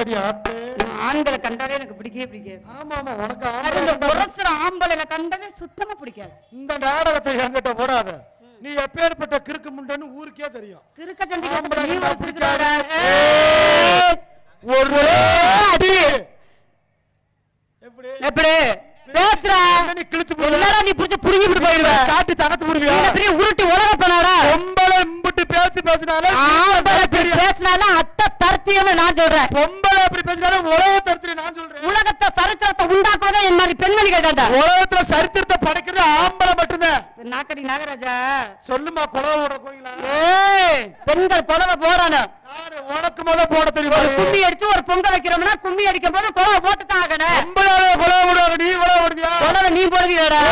அடி ஆட்டே. ஆண்களை கண்டாலே எனக்கு பிடிக்கவே பிடிக்காது. ஆமா ஆமா, உனக்கு ஆம்பளை கண்டாலே சுத்தமா பிடிக்காது. இந்த நாடகத்தை என்கிட்ட போடாத. நீ எப்பேற்பட்ட கிறுக்கு முண்டன்னு ஊருக்கே தெரியும். கிறுக்க சண்டைக்கு ஒரு அடி எப்படி எப்படி பேசுற? நீ கிழிச்சு நீ புடிச்சு புடுங்கி விட்டு போயிடுவ. காட்டி தகத்து போடுவியா? பெரிய உருட்டி உலக பண்ணாரா? பொம்பளை இம்புட்டு பேசினாலும் அத்தை தர்த்தியம் நான் சொல்றேன். பொம்பளை அப்படி பேசினாலும் உலக தர்த்தியம் நான் சொல்றேன். உலகத்தை சரித்திரத்தை உண்டாக்குவதே என் மாதிரி பெண்மணி கேட்டா. உலகத்துல சரித்திரத்தை படைக்கிறது ஆம்பளை மட்டும்தான். நாக்கடி நாகராஜா சொல்லுமா, குலவை விட கோயிலா? பெண்கள் குலவை போறானு உனக்கு முதல் போட தெரியுமா? கும்மி அடிச்சு ஒரு பொங்க வைக்கிறோம்னா கும்மி அடிக்கும் போது குலவை போட்டு தான் ஆகணும். பொம்பளை குலவை விடுவாங்க, நீ குலவை விடுவியா? குலவை நீ போடுவீடா?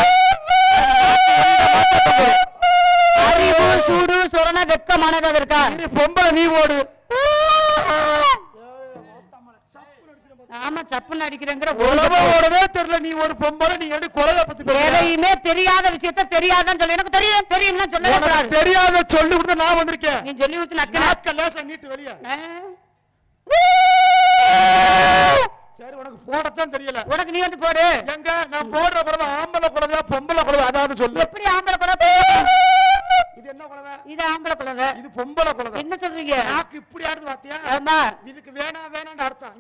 அறிவு சூடு சொரண வெக்கமானது இருக்கா? பொம்பளை நீ போடு. ஆமா, சப்புன்னு அடிக்கிறேங்கிற உலகோடவே தெரியல. நீ ஒரு பொம்பளை, நீ எப்படி குலவை பத்தி எதையுமே தெரியாத விஷயத்த தெரியாதான்னு சொல்லி எனக்கு தெரியும் தெரியும்னா சொல்ல தெரியாத சொல்லி கொடுத்து நான் வந்திருக்கேன். நீ சொல்லி கொடுத்து நாக்க லேசா நீட்டு வெளியே. சரி, உனக்கு போடத்தான் தெரியல. உனக்கு நீ வந்து போடு. எங்க நான் போடுற குலவை ஆம்பளை குலவையா பொம்பளை குலவை? அதாவது சொல்லு. எப்படி ஆம்பளை குலவை? இது என்ன குலவை? இது ஆம்பளை குலவை. இது பொம்பளை குலவை. என்ன சொல்றீங்க? நாக்கு இப்படி ஆடுது பாத்தியா? ஆமா. இதுக்கு வேணாம்னு அர்த்தம்.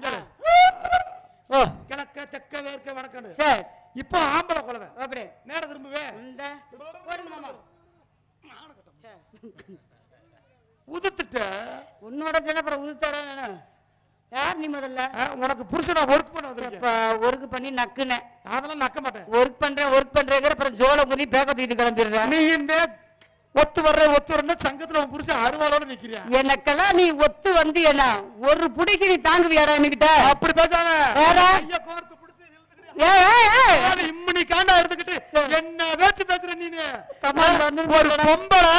ஓ, கிழக்க தெக்க வேர்க்க வடக்கு. சரி, இப்போ ஆம்பளை குலவை. அப்படி நேரா திரும்பவே. இந்த போடுங்க மாமா. உதுத்துட்ட உன்னோட சில உதுத்தட. யார் நீ முதல்ல? உனக்கு புருஷனா ஒர்க் பண்ண வந்திருக்கேன். ஒர்க் பண்ணி நக்குனேன். அதெல்லாம் நக்க மாட்டேன். ஒர்க் பண்றேங்கிற அப்புறம் ஜோல குனி பேக்க தூக்கிட்டு கிளம்பிடுற. நீ இந்த ஒத்து வர்ற சங்கத்துல உன் புருஷன் அருவாளோட நிக்கிறியா? எனக்கெல்லாம் நீ ஒத்து வந்து என்ன ஒரு புடிக்கு நீ தாங்குவியாடா என்கிட்ட? அப்படி பேசாத. ஐயா கோர்த்து புடிச்சு இம்மணி காண்டா இருந்துகிட்டு என்ன பேச்சு பேசுற நீ? ஒரு பொம்பளை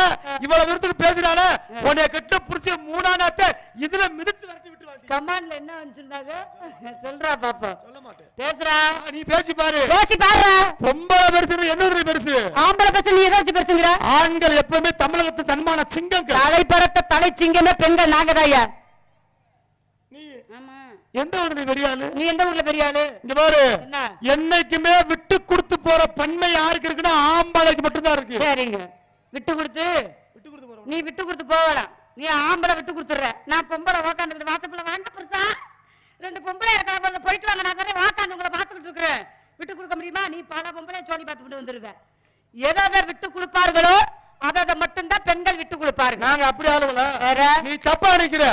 இவ்வளவு தூரத்துக்கு பேசுறால உன்னை கட்ட புடிச்சு மூணானாத்த இதுல மிதிச்சு விரட்டி விட்டு வாடி. கமாண்ட்ல என்ன வந்துருந்தாங்க சொல்றா பாப்பா. சொல்ல மாட்டேன். பேசுறா, நீ பேசி பாரு. பேசி பாரு. பொம்பளை பெருசு எந்த விதத்துல பெருசு? ஆம்பளை பெருசு. நீ எதை வச்சு பெருசுங்கிற? ஆண்கள் எப்பவுமே தமிழகத்து தன்மான சிங்கம். தலை பறத்த தலை சிங்கமே பெண்கள் நாங்கதாயா. நீ ஆமா எந்த ஊர்ல பெரிய ஆளு? நீ எந்த ஊர்ல பெரிய ஆளு? இங்க பாரு, என்னைக்குமே விட்டு கொடுத்து போற பன்மை யாருக்கு இருக்குன்னா ஆம்பளைக்கு மட்டும்தான் இருக்கு. சரிங்க, விட்டு கொடுத்து போறோம். நீ விட்டு கொடுத்து போகலாம். நீ ஆம்பளை விட்டு கொடுத்துற. நான் பொம்பளை உக்காந்துக்கிட்டு வாசப்பல வாங்க பெருசா ரெண்டு பொம்பளை இருக்காங்க போயிட்டு வாங்க. நான் சரி வாக்காந்து உங்களை பாத்துக்கிட்டு இருக்கிறேன். விட்டு கொடுக்க முடியுமா? நீ பல பொம்பளை சொல்லி பார்த்துட்டு வந்துருவேன். எதை விட்டு கொடுப்பார்களோ அதை மட்டும்தான் பெண்கள் விட்டு கொடுப்பார்கள். நாங்க அப்படி ஆளுங்களா? நீ தப்பா நினைக்கிற.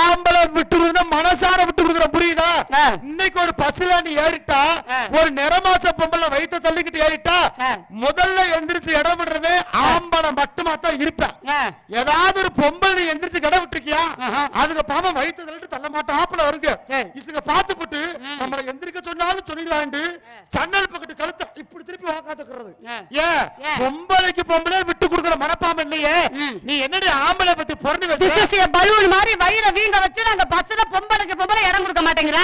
ஆம்பளை விட்டு கொடுத்தா மனசார விட்டு கொடுக்குற, புரியுதா? இன்னைக்கு ஒரு பஸ்ல நீ ஏறிட்டா, ஒரு நிறமாச பொம்பளை வயிற்ற தள்ளிக்கிட்டு ஏறிட்டா, முதல்ல எந்திரிச்சு இடம் விடுறவே ஆம்பளை மட்டுமா தான் இருப்பேன். ஏதாவது ஒரு பொம்பளை நீ எந்திரிச்சு இடம் விட்டுருக்கியா, அதுக்கு பாவம் வயிற்ற தள்ளிட்டு தள்ள மாட்டா ஆப்பிள வருங்க. இசுங்க பார்த்து போட்டு நம்மளை எந்திரிக்க சொன்னாலும் சொல்லிடுவாண்டு சன்னல் பக்கத்து கழுத்த இப்படி திருப்பி வாக்காத்துக்கிறது. ஏன் பொம்பளைக்கு பொம்பளை விட்டு கொடுக்குற மனப்பாம்பு இல்லையே? நீ என்னடி ஆம்பளை பத்தி பொருள் வச்சு பலூன் மாதிரி வயிற வீங்க வச்சு நாங்க பஸ்ல பொம்பளைக்கு பொம்பளை இடம் கொடுக்க மாட்டேங்கிற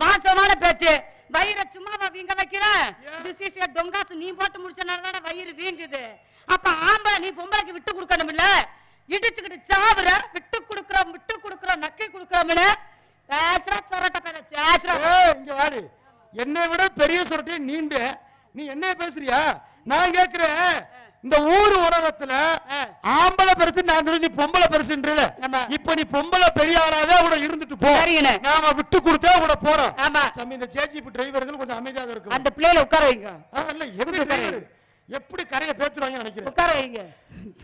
வாசமான பேச்சு. வயிற சும்மாவா வீங்க வைக்கிற? டொங்காசு நீ போட்டு முடிச்சனால வயிறு வீங்குது. அப்ப ஆம்பளை நீ பொம்பளைக்கு விட்டு கொடுக்கணும் இல்ல? இடிச்சுக்கிட்டு சாவுற. விட்டு கொடுக்குறோம் நக்கி கொடுக்குறோம்னு என்னை விட பெரிய சொரட்டே நீண்டு நீ என்ன பேசுறியா? நான் கேக்குறேன், இந்த ஊர் உலகத்துல ஆம்பளை பெருசு நான் நீ பொம்பளை பெருசுன்றல. இப்ப நீ பொம்பளை பெரிய ஆளாவே கூட இருந்துட்டு போ. நாங்க விட்டு கொடுத்தே கூட போறோம். இந்த ஜேஜிபி டிரைவர்கள் கொஞ்சம் அமைதியாக இருக்கு. அந்த பிளேல உட்கார வைங்க. எப்படி கரையை பேத்துருவாங்க நினைக்கிறேன். உட்கார வைங்க.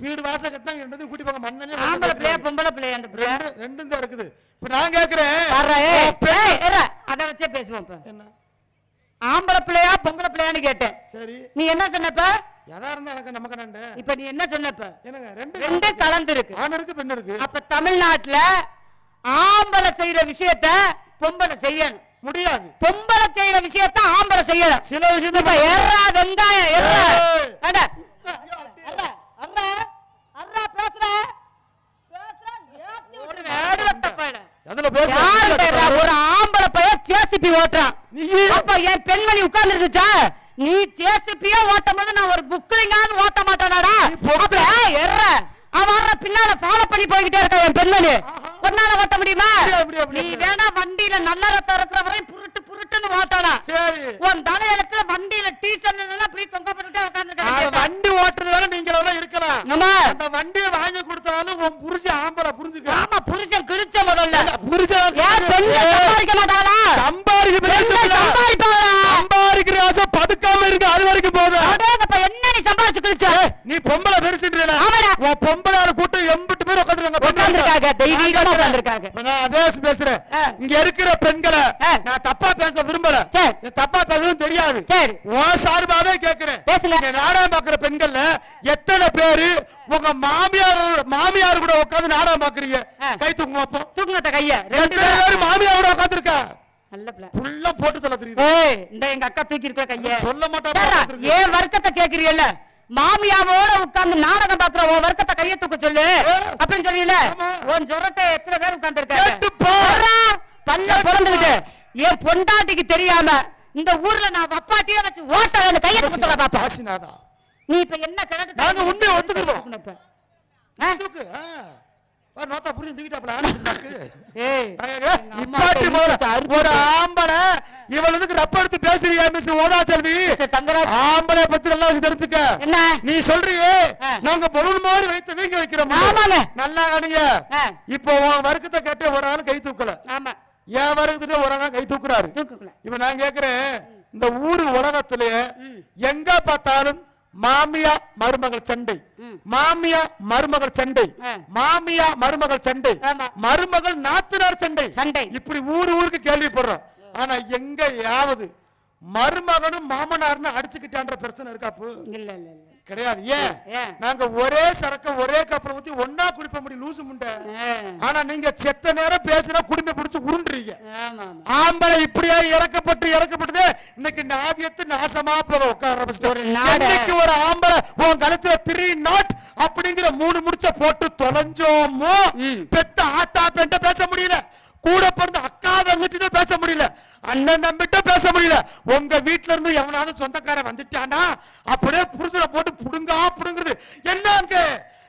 வீடு வாச கட்டினாங்க ரெண்டும் கூட்டி போங்க. மண்ணே ஆம்பளை பிளே பொம்பளை பிளே அந்த பிளே ரெண்டும் தான் இருக்குது. இப்ப நான் கேக்குறேன், அத வச்சே பேசுவோம். இப்ப என்ன ஆம்பளை பிள்ளையா பொம்பளை பிள்ளையான்னு கேட்டேன். சரி, நீ என்ன சொன்னப்ப? எதா இருந்தா எனக்கு நமக்கு நண்டு. இப்ப நீ என்ன சொன்னப்ப? என்னங்க ரெண்டு கலந்து இருக்கு. ஆண் இருக்கு பெண் இருக்கு. அப்ப தமிழ்நாட்டுல ஆம்பளை செய்யற விஷயத்த பொம்பளை செய்யணும் முடியாது. பொம்பளை செய்யற விஷயத்த ஆம்பளை செய்யணும். சில விஷயத்த இப்ப எறா வெங்காயம் எறா அட அண்ணா அண்ணா பேசுற ஏத்தி விட்டுறேன். ஏடுவட்ட பையல அதுல பேச யார் ஒரு ஆம்பளை பையன் ஜேசிபி ஓட்றான். அப்ப என் பெண்மணி உட்கார்ந்து இருந்துச்சா? நீ ஜேசிபியா ஓட்டும் போது நான் ஒரு புக்லிங்காவது ஓட்ட மாட்டேனாடா? எற அவன் பின்னால ஃபாலோ பண்ணி போய்கிட்டே இருக்கா என் பெண்மணி. ஒன்னால ஓட்ட முடியுமா? அப்படி நீ வேணா வண்டியில நல்ல ரத்தம் இருக்கிற வரை புருட்டு புருட்டுன்னு ஓட்டலாம். சரி, உன் தலையெழுத்துல வண்டியில டீசல் அப்படி தொங்க போட்டுட்டே உட்கார்ந்துருக்காங்க. வண்டி ஓட்டுறதால நீங்க எல்லாம் இருக்கலாம். ஆமா, அந்த வண்டியை வாங்கி கொடுத்தாலும் உன் புருஷன் ஆம்பளை புரிஞ்சுக்க. ஆமா, புருஷன் கிழிச்ச முதல்ல. புருஷன் ஏன் பெண்கள் சம்பாதிக்க மாட்டாங்களா? சம்பாதிக்கிற ஆசை பதுக்காம இருக்கு, அது வரைக்கும் போதும். என்ன நீ சம்பாதிச்சு கிழிச்ச? நீ பொம்பளை பெருசுன்றா, உன் பொம்பளை கூட்டம் 80 பேர் உட்கார்ந்துருக்காங்க, தெய்வீகமா உட்கார்ந்துருக்காங்க. நான் அதே பேசுறேன். இங்க இருக்கிற பெண்களை நான் தப்பா பேச விரும்பல, தப்பா பேசவும் தெரியாது. சரி, உன் சார்பாவே கேக்குறேன், பேசுங்க. நாடகம் பாக்குற பெண்கள்ல எத்தனை பேரு உங்க மாமியார் கூட உட்கார்ந்து நாடகம் பாக்குறீங்க? கை தூக்குங்க பாப்போம். தூக்குங்க கைய. எத்தனை பேர் மாமியாரோட உட்கார்ந்துருக்கா? நல்ல பிள்ளை புள்ள போட்டு தள்ள தெரியுது. ஏய், இந்த எங்க அக்கா தூக்கி இருக்க கைய சொல்ல மாட்டாரா? ஏன் வர்க்கத்தை கேக்குறீல்ல? மாமியாவோட உட்கார்ந்து நாடகம் பாக்குற உன் வர்க்கத்தை கைய தூக்க சொல்லு அப்படின்னு சொல்லல. உன் ஜொரத்தை எத்தனை பேர் உட்கார்ந்துருக்காங்க? பல்ல பிறந்துகிட்டு என் பொண்டாட்டிக்கு தெரியாம இந்த ஊர்ல நான் வப்பாட்டியே வச்சு ஓட்ட கைய தூக்க பாப்பா. நீ இப்ப என்ன கிழக்கு? நாங்க உண்மையை ஒத்துக்கிறோம். இப்ப நோத்தா புரிஞ்சு தூக்கிட்டாப்ல. ஒரு ஆம்பளை இவளுக்கு ரப்ப எடுத்து பேசுறியா மிஸ் ஓதா செல்வி? ஆம்பளை பத்தி நல்லா தெரிஞ்சுக்க. என்ன நீ சொல்றியே நாங்க பொருள் மாதிரி வைத்து வீங்க வைக்கிறோம். நல்லா கணிங்க. இப்போ உன் வர்க்கத்தை கேட்டு ஒரு ஆள் கை தூக்கல. ஆமா, என் வர்க்கத்துல ஒரு ஆள் கை தூக்குறாரு. இப்ப நான் கேக்குறேன், இந்த ஊரு உலகத்துல எங்க பார்த்தாலும் மாமியா மருமகள் சண்டை, மாமியா மருமகள் சண்டை, மாமியா மருமகள் சண்டை, மருமகள் நாத்தனார் சண்டை, இப்படி ஊருக்கு கேள்விப்படுறோம். ஆனா எங்கயாவது மருமகனும் மாமனார்னு அடிச்சுக்கிட்டான்ற பிரச்சனை இருக்காப்பு? இல்ல இல்ல இல்ல, கிடையாது. ஏன்? நாங்க ஒரே சரக்க ஒரே கப்பல ஊத்தி ஒன்னா குடிப்ப முடியும் லூசு முண்டை. ஆனா நீங்க செத்த நேரம் பேசினா குடும்ப பிடிச்சு உருண்டுறீங்க. ஆம்பளை இப்படியே இறக்கப்பட்டது இன்னைக்கு நாதியத்து நாசமா போக உட்கார. இன்னைக்கு ஒரு ஆம்பளை உன் கழுத்துல 3 நாட் அப்படிங்கிற 3 முடிச்ச போட்டு தொலைஞ்சோமோ, பெத்த ஆத்தா பெண்ட பேச முடியல, கூட பிறந்த அக்கா தங்கச்சிட்ட பேச முடியல, அண்ணன் தம்பிட்ட பேச முடியல. உங்க வீட்டுல இருந்து எவனாவது சொந்தக்காரன் வந்துட்டானா அப்படியே புருஷனை போட்டு புடுங்குறது. என்னங்க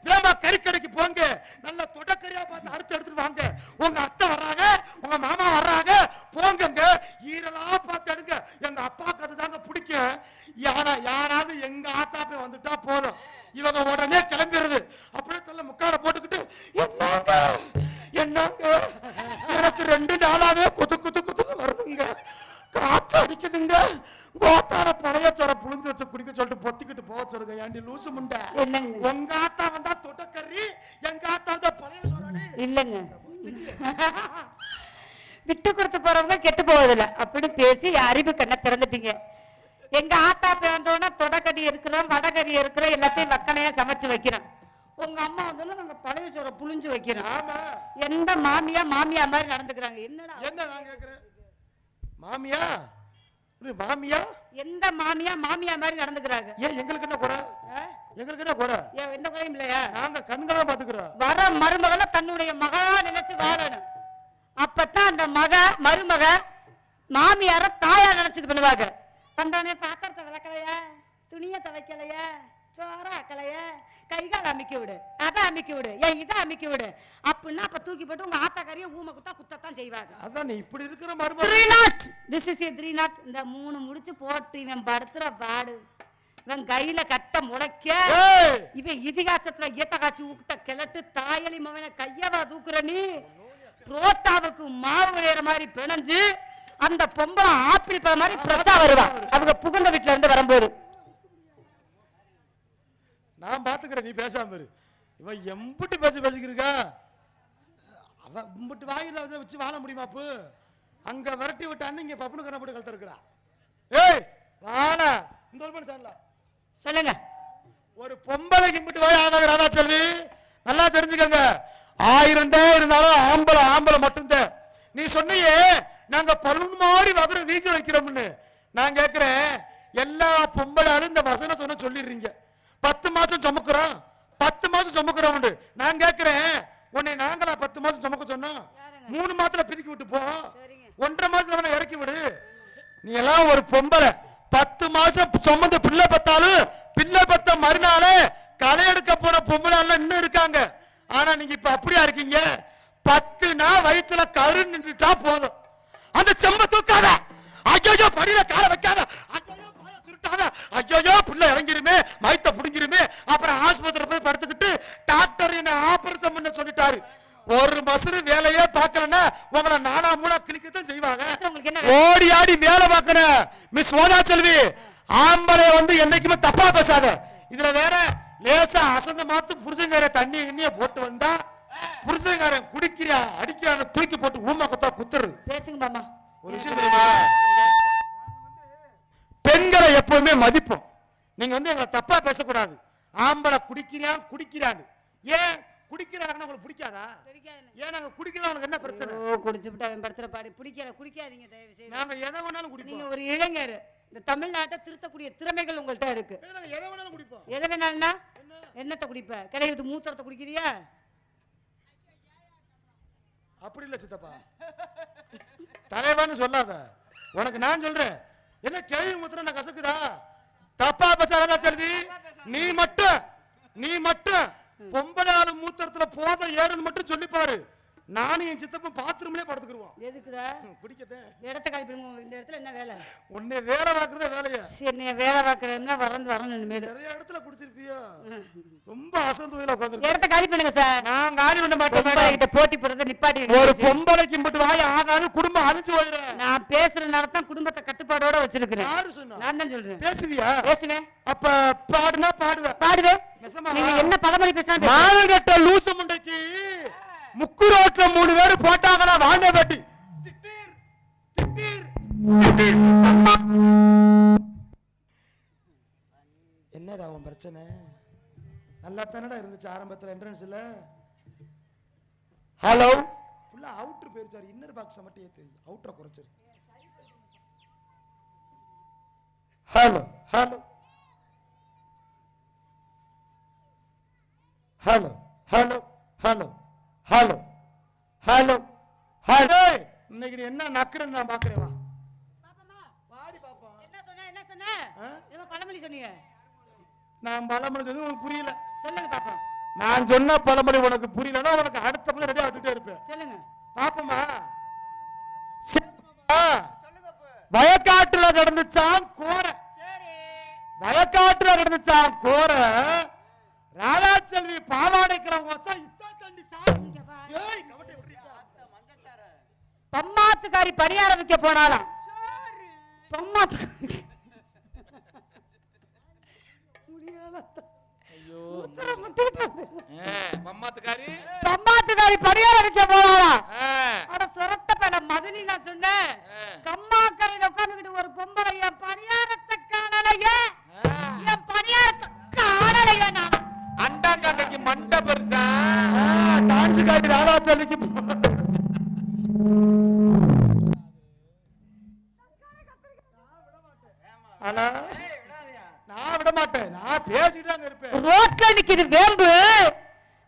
வேமா கறிக்கடைக்கு போங்க, நல்ல தொடக்கறியா பார்த்து அறுத்து எடுத்துட்டு வாங்க. உங்க அத்தை வர்றாங்க, உங்க மாமா வர்றாங்க, போங்க ஈரலா பார்த்து எடுங்க. எங்க அப்பாவுக்கு அதுதாங்க பிடிக்கும். யாராவது எங்க ஆத்தா போய் வந்துட்டா போதும், இவங்க உடனே கிளம்பிடுறது. அப்படியே தள்ள முக்காட போட்டுக்கிட்டு என்னங்க எனக்கு 2 நாளாவே குத்து வருதுங்க, காற்று அடிக்குதுங்க, கோத்தார பழைய சோற புளிஞ்சு வச்சு குடிக்க சொல்லிட்டு பொத்திக்கிட்டு போக சொல்லுங்க. ஏண்டி லூசு முண்டை, உங்க ஆத்தா வந்தா தொட்டக்கறி, எங்க ஆத்தா வந்தா பழைய சோறு இல்லங்க. விட்டு கொடுத்து போறவங்க கெட்டு போவதில்லை அப்படி பேசி அறிவு கண்ணை திறந்துட்டீங்க. எங்க ஆத்தா பிறந்தோன்னா தொடக்கடி இருக்கிறோம், வடகறி இருக்கிறோம், எல்லாத்தையும் வக்கனையா சமைச்சு வைக்கிறோம். உங்க அம்மா வந்து நாங்க பழைய சோற புளிஞ்சு வைக்கிறோம். எந்த மாமியா மாதிரி நடந்துக்கிறாங்க? என்னடா என்ன நான் கேக்குறேன், மாமியா எந்த மாமியா மாதிரி நடந்துக்கிறாங்க? ஏன் எங்களுக்கு என்ன குறை? எங்களுக்கு என்ன குறை? ஏன் எந்த குறையும் இல்லையா? நாங்க கண்களா பாத்துக்கிறோம். வர மருமகளை தன்னுடைய மகளா நினைச்சு வாழணும். அப்பதான் அந்த மருமக மாமியார தாயா நினைச்சது பண்ணுவாங்க. வந்தானே பாத்திரத்தை விளக்கலையா, துணியை துவைக்கலையா, சோற ஆக்கலையா, கைகால் அமைக்க விடு, அதை அமைக்க விடு, ஏன் இதை அமைக்க விடு அப்படின்னா அப்ப தூக்கி போட்டு உங்க ஆத்தாக்காரிய ஊமை குத்தத்தான் செய்வாங்க. அதான் நீ இப்படி இருக்கிற மருமக. 3 நாட் திஸ் இஸ் 3 நாட். இந்த 3 முடிச்சு போட்டு இவன் படுத்துற பாடு, இவன் கையில கட்ட முளைக்க, இவன் இதிகாசத்துல ஈத்த காய்ச்சி ஊட்ட கிளட்டு தாயலி மவன கையவா தூக்குற நீ. புரோட்டாவுக்கு மாவு வேற மாதிரி பிணைஞ்சு அந்த பொம்பளை ஆப்பிள் பழம் மாதிரி பிரசா வருவா அவங்க புகுந்த வீட்டுல இருந்து வரும்போது. நான் பாத்துக்கிறேன், நீ பேசாம இரு. இவன் எம்பிட்டு பேசிக்கிறா, அவன் எம்பிட்டு வாயில வச்சு வாழ முடியுமாப்பு? அங்க விரட்டி விட்டான்னு இங்க பப்புனு கண்ண போட்டு கழுத்து இருக்கிறா. ஏய் வாடா இந்த ஒரு பண்ண சொல்லுங்க. ஒரு பொம்பளைக்கு இம்பிட்டு வாய் ஆகாது ராதா செல்வி, நல்லா தெரிஞ்சுக்கங்க. 1000 இருந்தாலும் ஆம்பளை மட்டும்தான். நீ சொன்னியே நாங்க பலூன் மாதிரி வகுற வீக்க வைக்கிறோம்னு. நான் கேட்கிறேன், எல்லா பொம்பளாலும் இந்த வசனத்தை சொல்லிடுறீங்க. 10 மாசம் சுமக்குறோம், 10 மாசம் சுமக்குறோம். நான் கேட்கிறேன், உன்னை நாங்களா 10 மாசம் சுமக்க சொன்னோம்? 3 மாசத்துல பிரிக்கி விட்டு போ, 1.5 மாசத்துல இறக்கி விடு. நீ எல்லாம் ஒரு பொம்பளை 10 மாசம் சுமந்து பிள்ளை பத்தாலும் பிள்ளை பத்த மறுநாளே களை எடுக்க போன பொம்பளை இன்னும் இருக்காங்க. ஆனா நீங்க இப்ப அப்படியா இருக்கீங்க? 10 நாள் வயிற்றுல கரு நின்றுட்டா போதும். அந்த செம்ப தூக்காத, ஐயோ படியில கால வைக்காத, ஐயோ பாய சுருட்டாத, ஐயோ புள்ள இறங்கிருமே, மயத்தை புடுங்கிருமே. அப்புறம் ஆஸ்பத்திரி போய் படுத்துக்கிட்டு டாக்டர் என்ன ஆபரேஷன் பண்ண சொல்லிட்டாரு. ஒரு மசுறு வேலையே பார்க்கலன்னா உங்களை நானா மூணா கிளிக்கத்தான் செய்வாங்க. ஓடி ஆடி வேலை பார்க்கிற மிஸ் ஓதா செல்வி, ஆம்பளை வந்து என்னைக்குமே தப்பா பேசாத. இதுல வேற லேசா அசந்த மாத்து புருஷங்கார தண்ணி எண்ணிய போட்டு வந்தா புருஷங்காரன் குடிக்கிறியா அடிக்கிறான தூக்கி போட்டு ஊமாக்கத்தா குத்துறது. பேசுங்க மாமா. ஒரு விஷயம் தெரியுமா, பெண்களை எப்பவுமே மதிப்போம். நீங்க வந்து எங்களை தப்பா பேசக்கூடாது. ஆம்பளை குடிக்கிறான்னு ஏன் குடிக்கிறாங்கன்னா உங்களுக்கு பிடிக்காதா? ஏன் நாங்க குடிக்கிறோம், உங்களுக்கு என்ன பிரச்சனை? குடிச்சுட்டு அவன் படுத்துற பாடு குடிக்காதீங்க தயவு செய்து. நாங்க எதை வேணாலும் குடிப்போம். நீங்க ஒரு இளைஞர், இந்த தமிழ்நாட்டை திருத்தக்கூடிய திறமைகள் உங்கள்கிட்ட இருக்கு. எதை வேணாலும் குடிப்போம். எதை வேணாலும்னா என்னத்தை குடிப்ப? கிளை விட்டு மூத்திரத்தை குடிக்கிறியா? அப்படி இல்ல சித்தப்பா, தலைவான்னு சொல்லாத. உனக்கு நான் சொல்றேன், என்ன கிளவி மூத்திரம் நான் கசக்குதா? தப்பா பேசாதா தெரியுது. நீ மட்டும் பொம்பளால மூத்திரத்துல போத ஏறுன்னு மட்டும் சொல்லி பாரு. நானும் என் சித்தப்பன் பாத்ரூம்லயே படுத்துக்குருவோம். எதுக்குடா? குடிக்கதே. இடத்த காலி பண்ணுங்க. இந்த இடத்துல என்ன வேலை? உன்னை வேலை பார்க்கறதே வேலையா? சரி, நீ வேலை பார்க்கறதுன்னா வரணும் மேல. நிறைய இடத்துல குடிச்சிருப்பியா? ரொம்ப அசந்து போயில உட்கார்ந்து. இடத்த காலி பண்ணுங்க சார். நான் காலி பண்ண மாட்டேன் மேடம். கிட்ட போட்டி போடுறத நிப்பாட்டி. ஒரு பொம்பளைக்கு மட்டும் வாய் ஆகாது, குடும்பம் அழிஞ்சு போயிடும். நான் பேசுறதுனால தான் குடும்பத்தை கட்டுப்பாடோட வச்சிருக்கிறேன். யாரு சொன்னா? நான் தான் சொல்றேன். பேசுவியா? பேசுவேன். அப்ப பாடுனா பாடுவேன். நீங்க என்ன பதமொழி பேசுறாங்க? மானகட்ட லூசு முண்டைக்கு முக்கு ரோட்ல 3 பேர் போட்டாங்களா வாங்க பேட்டி. என்னடா உன் பிரச்சனை? நல்லா தானடா இருந்துச்சு ஆரம்பத்துல என்ட்ரன்ஸ்ல. ஹலோ ஃபுல்லா அவுட்டர் போயிருச்சாரு. இன்னர் பாக்ஸ் மட்டும் ஏத்து, அவுட்டரை குறைச்சாரு. Hello hello hello hello hello hello hello hello. இன்னைக்கு நீ என்ன நக்குறன்னு நான் பாக்குறேன். வா வாடி பாப்போம். என்ன சொன்ன? ஏதோ பழமொழி சொன்னீங்க. நான் பழமொழி சொன்னது உனக்கு புரியல. சொல்லுங்க பாப்போம். நான் சொன்ன பழமொழி உனக்கு புரியலன்னா உனக்கு அடுத்த பழமொழி ரெடியா விட்டுட்டே இருப்பேன். சொல்லுங்க பாப்போமா. வயக்காட்டுல கிடந்துச்சான் கோரை. வயக்காட்டுல கிடந்துச்சான் கோரை. ராதாச்செல்வி பாவாடைக்கிறவங்க பம்மாத்துக்காரி பணியார வைக்க போனாலாம். பம்மாத்துக்காரி பணியார வைக்க போனாலாம். சொரத்த பல மதுனி நான் சொன்னேன். கம்மாக்கரையில உட்கார்ந்துகிட்டு ஒரு பொம்பளை என் பணியாரத்தை காணலையே, என் பணியாரத்தை காணலையே. நான் அண்டாங்காக்கு மண்ட பெருசா டான்ஸ் காட்டி ராதாச்செல்விக்கு நான் விட மாட்டேன். நான் பேசிட்டு இருப்பேன். ரோட்ல நிக்குது வேம்பு,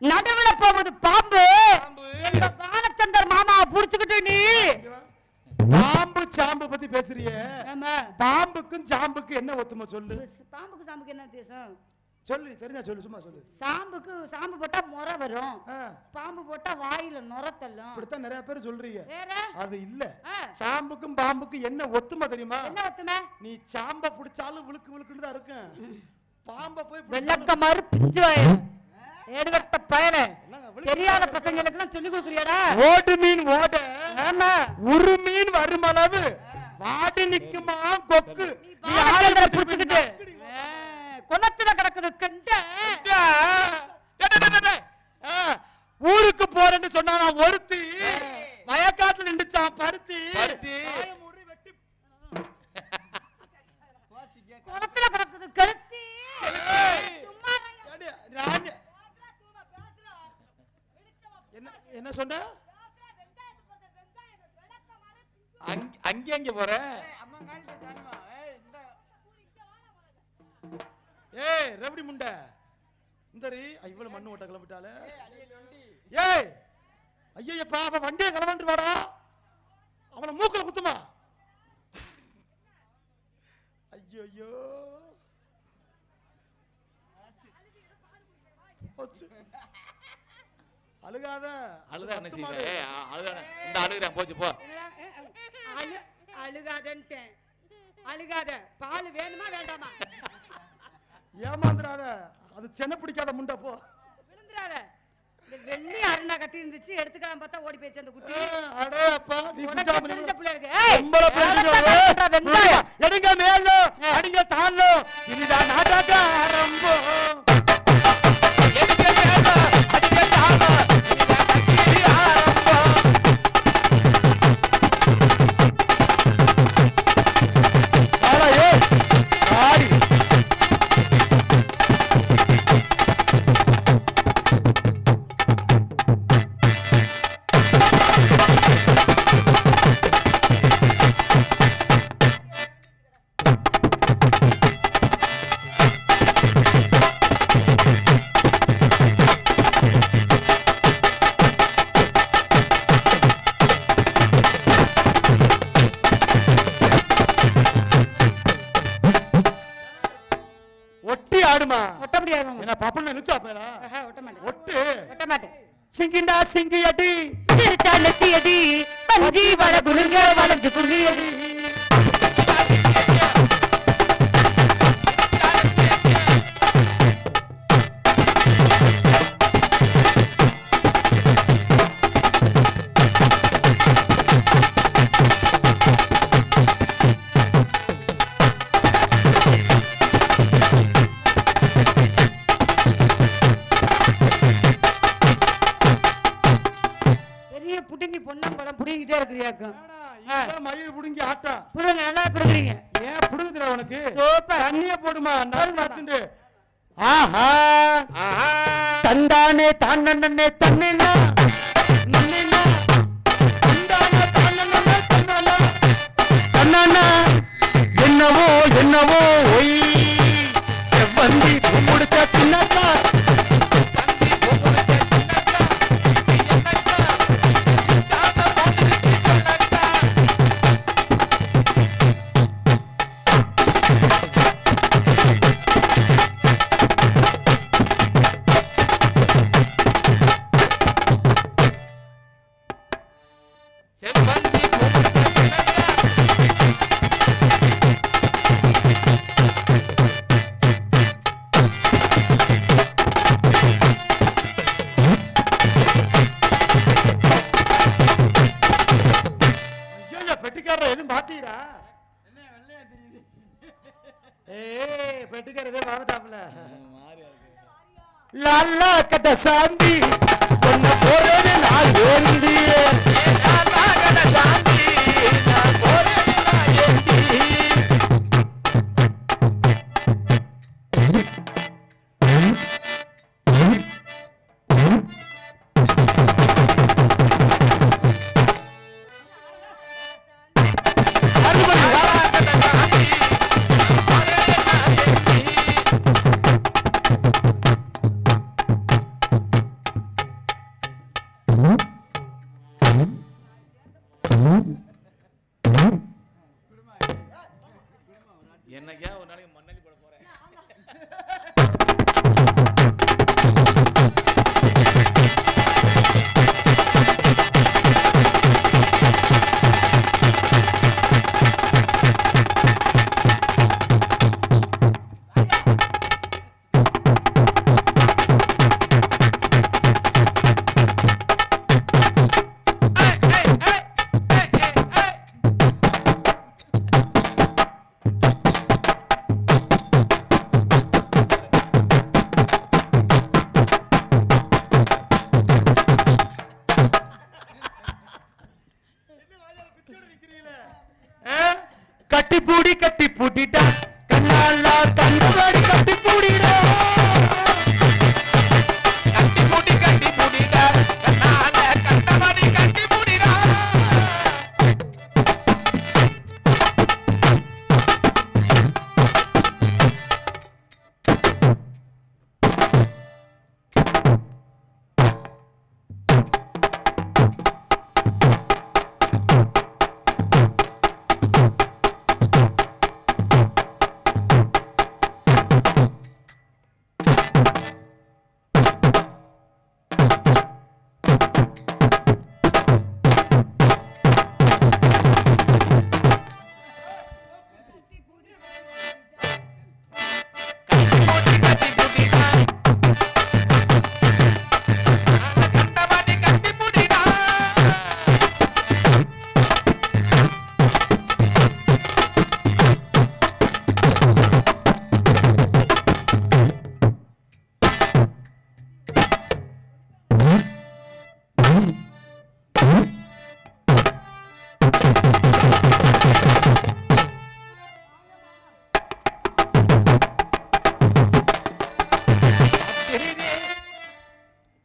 நடுவுல போகுது பாம்பு. எங்க பாலச்சந்தர் மாமாவை புடிச்சுக்கிட்டு நீ பாம்பு சாம்பு பத்தி பேசுறியே. பாம்புக்கும் சாம்புக்கும் என்ன ஒத்துமை சொல்லு? பாம்புக்கு சாம்புக்கு என்ன வித்தியாசம் சொல்லு, தெரிஞ்சா சொல்லு, சும்மா சொல்லு. சாம்புக்கு சாம்பு போட்டா முறை வரும், பாம்பு போட்டா வாயில நுரத்தல்லும். இப்படித்தான் நிறைய பேர் சொல்றீங்க. அது இல்ல. சாம்புக்கும் பாம்புக்கும் என்ன ஒத்துமை தெரியுமா? என்ன ஒத்துமை? நீ சாம்ப பிடிச்சாலும் விழுக்கு விழுக்குன்னு தான் இருக்கும். பாம்ப போய் வெள்ளக்க மாதிரி பிஞ்சு வாயிரும். ஏடுவட்ட பயல தெரியாத பசங்களுக்கு எல்லாம் சொல்லி கொடுக்குறியாடா? ஓடு மீன் ஓட, ஆமா, ஒரு மீன் வருமளவு வாடி நிக்குமா கொக்கு. நீ ஆளை புடிச்சிட்டு குணத்துல கிடக்குது கண்ட. ஊருக்கு போறேன்னு சொன்னா ஒருத்தி வயக்காட்டுல நின்றுச்சான் பருத்தி. குணத்துல கிடக்குது கழுத்தி. என்ன சொன்ன? அங்க போற? ஏய் ரவுடி முண்டை, இந்தரி இவ்வளவு மண்ணு ஓட்ட கிளம்பிட்டாலே. ஏய் ஐயப்பா, அவன் வண்டியை கிளம்பிட்டு வாடா. அவனை மூக்கல குத்துமா. ஐயோ அழுகாத. அழுதா என்ன செய்வே? அழுதானே இந்த அழுகுறேன் போச்சு போ. அழுகாதன்ட்டேன். அழுகாத. பால் வேணுமா வேண்டாமா? ஏமாந்துறாத. அது சென்ன பிடிக்காத முண்டை போ. விழுந்துறாத. இந்த வெள்ளி அருணா கட்டி இருந்துச்சு எடுத்துக்கலாம் பார்த்தா ஓடி போயிடுச்சு அந்த குட்டி. அடே அப்பா நீ குஞ்சாம தெரிஞ்ச பிள்ளை இருக்கு. நம்மள பேசுறோம். வெங்காயம் எடுங்க மேல அடிங்க தாளோ. இதுதான் நாடக ஆரம்பம். எடுங்க மேல அடிங்க தாளோ. இதுதான் கச்சேரி ஆரம்பம். ஆளே ஆடி சிங்கிண்டா சிங்கி அடி சிரிச்சாலத்தி அடி பஞ்சி வள குலுங்க வளைஞ்சு குலுங்கி அடி மயில் புடுங்கி ஆட்டம் புடுங்க நல்லா புடுங்குறீங்க ஏன் புடுங்குதுடா உனக்கு சூப்பர் தண்ணிய போடுமா நறுந்து ஆஹா ஆஹா தந்தானே தானன்னே தன்னேனா நன்னேனா தந்தானே தானன்னே தன்னேனா தன்னேனா என்னவோ என்னவோ ஒய் செவ்வந்தி முடிச்ச சின்னக்கா லாலா கட்ட சாந்தி பொண்ணு போறது நான் ஏந்தி லாலா கட்ட சாந்தி நான் போறது நான் ஏந்தி என்னைக்கா ஒரு நாளைக்கு மண்ணலி போட போறேன்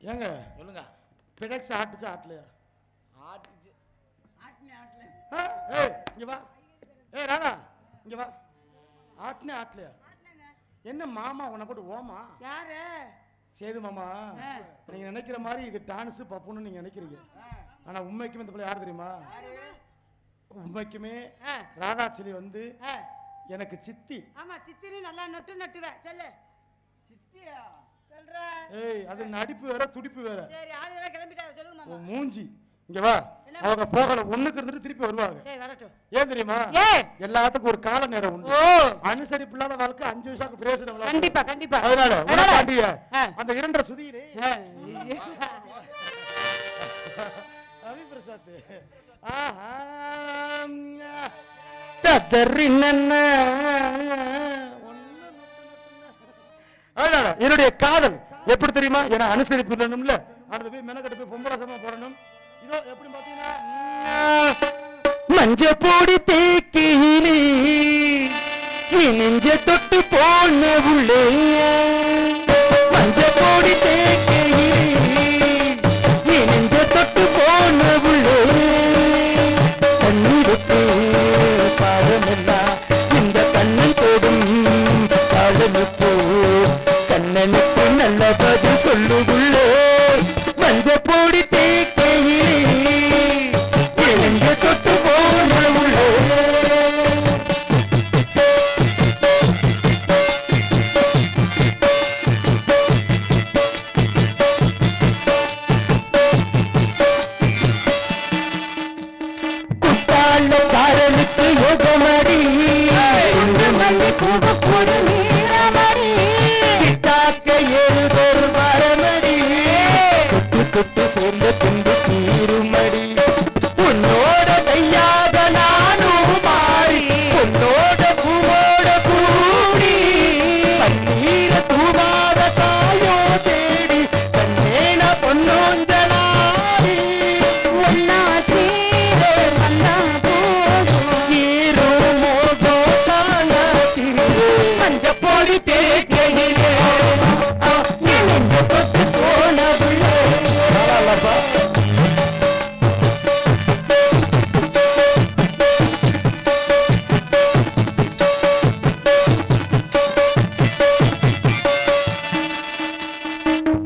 ஏங்க சொல்லுங்க. பிடெக்ஸ் ஆட்டுச்சு ஆட்டலையா? ஆட்டுச்சு. ஏய் இங்க வா. ஏய் ராதா இங்க வா. ஆட்டுனே ஆட்டலையா? என்ன மாமா உன்னை போட்டு ஓமா? யாரு? சேது மாமா. நீங்க நினைக்கிற மாதிரி இது டான்ஸ் பப்புன்னு நீங்க நினைக்கிறீங்க. ஆனா உண்மைக்குமே இந்த பிள்ளை யார் தெரியுமா? உண்மைக்குமே ராதாச்சலி வந்து எனக்கு சித்தி. ஆமா சித்தினி நல்லா நட்டுவேன். சொல்லு சித்தியா சொல்ற? ஏய் அது நடிப்பு வேற துடிப்பு வேற. சரி ஆளெல்லாம் கிளம்பிட்டாங்க சொல்லுங்க மாமா. மூஞ்சி இங்க வா. அவங்க போகல ஒண்ணுக்கு இருந்துட்டு திருப்பி வருவாங்க. சரி வரட்டும். ஏன் தெரியுமா? எல்லாத்துக்கும் ஒரு கால நேரம் உண்டு. அனுசரிப்பு இல்லாத வாழ்க்கை 5 வருஷத்துக்கு பிரயோஜனம் இல்ல. கண்டிப்பா கண்டிப்பா. அதனால உனக்காண்டிய அந்த 2 சுதியிலே ரவி பிரசாத் ஆஹா தத்தரின்ன அதனால என்னுடைய காதல் எப்படி தெரியுமா? ஏன்னா அனுசரிப்பு இல்லைனும்ல. அடுத்து போய் மெனக்கட்டு போய் பொம்பளாசமா போடணும். இதோ எப்படி பாத்தீங்கன்னா மஞ்ச போடி தேக்கியிலே நெஞ்ச தொட்டு போன உள்ளே மஞ்ச போடி தேக்கியிலே நெஞ்ச தொட்டு போன உள்ளே கண்ணிருக்கு பாதமெல்லாம் இந்த கண்ணன் போடும் காதலுக்கு கண்ணனுக்கு நல்ல பதில் சொல்லுகுள்ளே மஞ்ச போடி தேக்கையிலே நெஞ்ச தொட்டு போன உள்ளே குட்டாள சாரலுக்கு யோகமடி மல்லி பூவ போடு நீரமடி கிட்டாக்க ஏறுதொரு மரமடி குட்டு குட்டு சேர்ந்த பின்பு தீருமடி உன்னோட கையாக நானும் மாறி உன்னோட பூவோட கூடி பன்னீர தூவாத தாயோ தேடி கண்ணேன பொன்னோஞ்சலாடி ஒன்னா தீர வந்தா போதும் ஏறோ மோதோ தானா தீரோ மஞ்ச போடி தேக்கையிலே நெஞ்ச தொட்டு போன உள்ளே பரவாயில்லப்பா.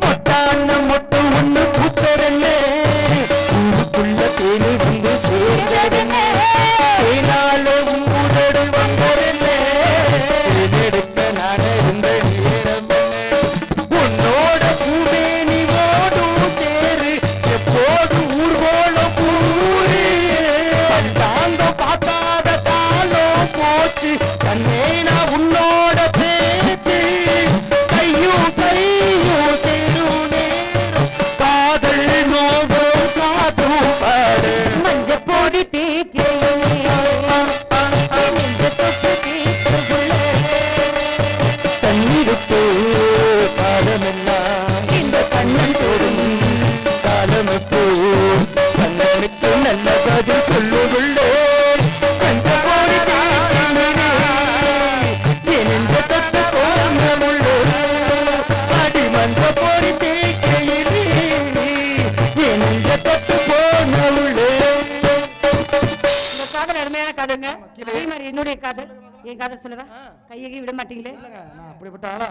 மொட்டான மொட்டு ஒண்ணு பூத்தரன்னே உங்களுக்குள்ள தேனி வந்து சேர்ந்ததனே தேனால உங்களுடன் வந்தரன்னே எடுக்க நான் இருந்த நேரம் உன்னோட பூவேணி ஓடும் தேரு எப்போது ஊர்வோல பூரு பஞ்சாங்க பார்க்காத காலம் போச்சு கண்ணே நான் உன்னோட பேச்சு கையும் கையும் சேரும் நேரம் காதல் நோகம் காதும் பாடு மஞ்ச போடி தேக்கையிலே நெஞ்ச தொட்டு தேக்குள்ளே தண்ணீருக்கு பாதமெல்லாம் இந்த கண்ணன் தோடும் காலமுக்கு கண்ணனுக்கு நல்ல பதில் சொல்லுள்ளே மஞ்ச போடி தேக்கையிலே நெஞ்ச தொட்டு போன உள்ளே அடி மஞ்ச போடி தேக்கையிலே நெஞ்ச தொட்டு போன உள்ளே. இந்த காதல் அருமையான காதலுங்க. அதே மாதிரி என்னுடைய காதல் என் காதல் சொல்லுவேன். கையை விட மாட்டீங்களே? இல்லைங்க, நான் அப்படிப்பட்ட ஆளா?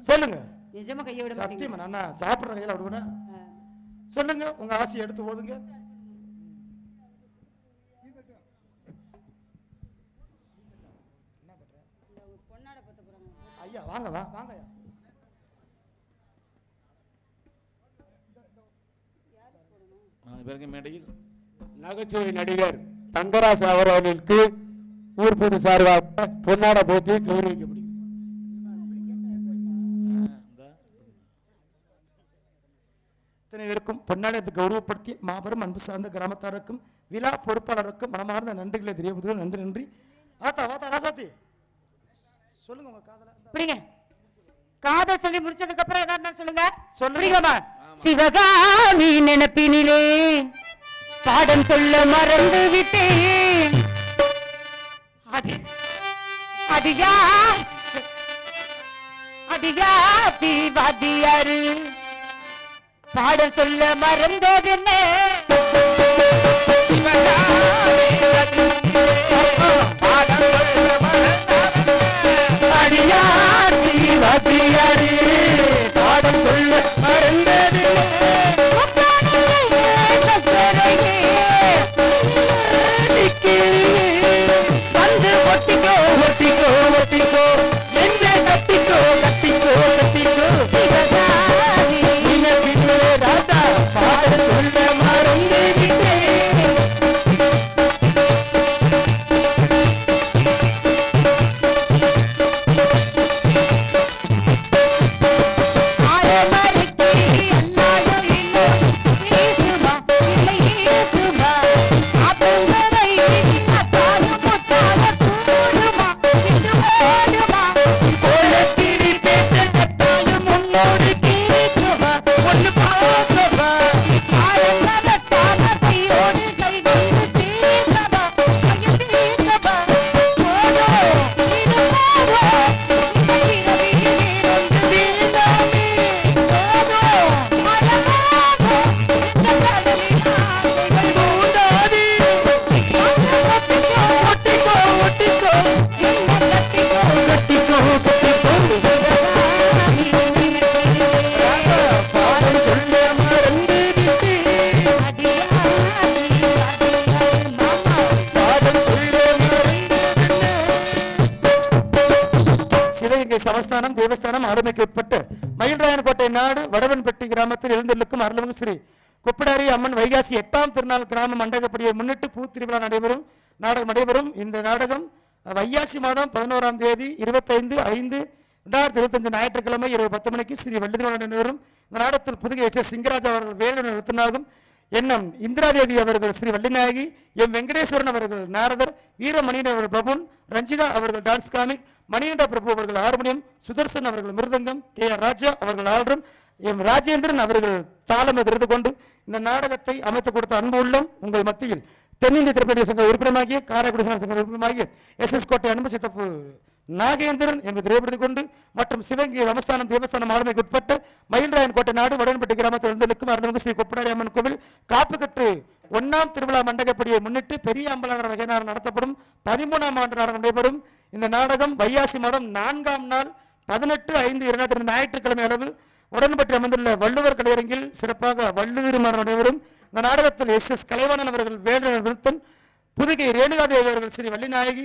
சொல்லுங்க. நிஜமா கையை விட மாட்டீங்க? சத்தியமா நான் சாப்பிடுற கையில விடுவேன். சொல்லுங்க உங்க ஆசையை எடுத்து ஓதுங்க. ஐயா வாங்க வாங்க ஐயா. பிறகு மேடையில் நகைச்சுவை நடிகர் தங்கராசு அவர்களுக்கு ஊர் பொது சார்பாக பொன்னாட போத்தி கௌரவிக்கப்படுகிறது. இத்தனை பேருக்கும் பொன்னாடத்தை கௌரவப்படுத்தி மாபெரும் அன்பு சார்ந்த கிராமத்தாருக்கும் விழா பொறுப்பாளருக்கும் மனமார்ந்த நன்றிகளை தெரியப்படுது. நன்றி நன்றி. ஆத்தா வாத்தா ராசாத்தி சொல்லுங்க உங்க காதல. பிடிங்க. காதல் சொல்லி முடிச்சதுக்கு அப்புறம் ஏதாவது சொல்லுங்க. சொல்லுங்கம்மா. சிவகாமி நினைப்பினிலே பாடம் சொல்ல மறந்து விட்டேன். அதிகா தீவாதியாரு பாட சொல்ல மறந்தோதுன்னு அடியார் தீவாத்தியாரி பாடம் சொல்ல மறந்தது வந்து ஒட்டிக்கோ ஒட்டிக்கோ ஒட்டிக்கோ என்ன கட்டிக்கோ கட்டிக்கோ கட்டிக்கோ ராதா பாடம் சொல்ல மறந்து சமஸ்தானம் தேவஸ்தானம் ஆளுமைக்கு உட்பட்டு மயில்ராயன் கோட்டை நாடு வடவன்பட்டி கிராமத்தில் எழுந்தருளுக்கும் அருள்மிகு ஸ்ரீ கொப்படாரி அம்மன் வைகாசி 8ஆம் திருநாள் கிராம மண்டகப்படியை முன்னிட்டு பூத்திருவிழா நாடகம் நடைபெறும். இந்த நாடகம் வைகாசி மாதம் 11ஆம் தேதி 25/5/2025 ஞாயிற்றுக்கிழமை இரவு 10 மணிக்கு ஸ்ரீ வள்ளிதிருவிழா நடைபெறும். இந்த நாடகத்தில் புதுகை எஸ். சிங்கராஜா அவர்கள் வேலு நிறுத்தினாகும், என்எம் இந்திராதேவி அவர்கள் ஸ்ரீ வள்ளிநாயகி, எம் வெங்கடேஸ்வரன் அவர்கள் நாரதர், வீரமணியன் அவர்கள் பபுன், ரஞ்சிதா அவர்கள் டான்ஸ் காமிக், மணிகண்ட பிரபு அவர்கள் ஹார்மோனியம், சுதர்சன் அவர்கள் மிருதங்கம், கே.ஆர். ராஜா அவர்கள் ஆல்ரம், எம் ராஜேந்திரன் அவர்கள் தாளம் எதிர்த்து கொண்டு இந்த நாடகத்தை அமைத்துக் கொடுத்த அன்பு உள்ளம் உங்கள் மத்தியில் தென்னிந்திய திரைப்பட சங்க உறுப்பினராகிய காரைக்குடி சங்க உறுப்பினராகிய எஸ். கோட்டை அன்பு சித்தப்பு நாகேந்திரன் என்பதை திரைப்படத்தைக் கொண்டு மற்றும் சிவகங்கை சமஸ்தானம் தேவஸ்தானம் ஆளுமைக்கு உட்பட்ட மயில்ராயன் கோட்டை நாடு வடன்பட்டி கிராமத்தில் எழுந்தருளுக்கும் அருள்மிகு ஸ்ரீ கொப்படாரி அம்மன் கோவில் காப்புக்கட்டு 1ஆம் திருவிழா மண்டகப்படியை முன்னிட்டு பெரிய அம்பலகர வகையினால் நடத்தப்படும் 13ஆம் ஆண்டு நாடகம் நடைபெறும். இந்த நாடகம் வைகாசி மாதம் 4ஆம் நாள் 18/5/2022 ஞாயிற்றுக்கிழமை அளவு உடன்பட்டி அமைந்துள்ள வள்ளுவர் கலையரங்கில் சிறப்பாக வள்ளுவர் நடைபெறும். இந்த நாடகத்தில் எஸ். கலைவாணன் அவர்கள் வேலு விருத்தன், புதுகை ரேணுகாதேவி அவர்கள் ஸ்ரீ வள்ளிநாயகி,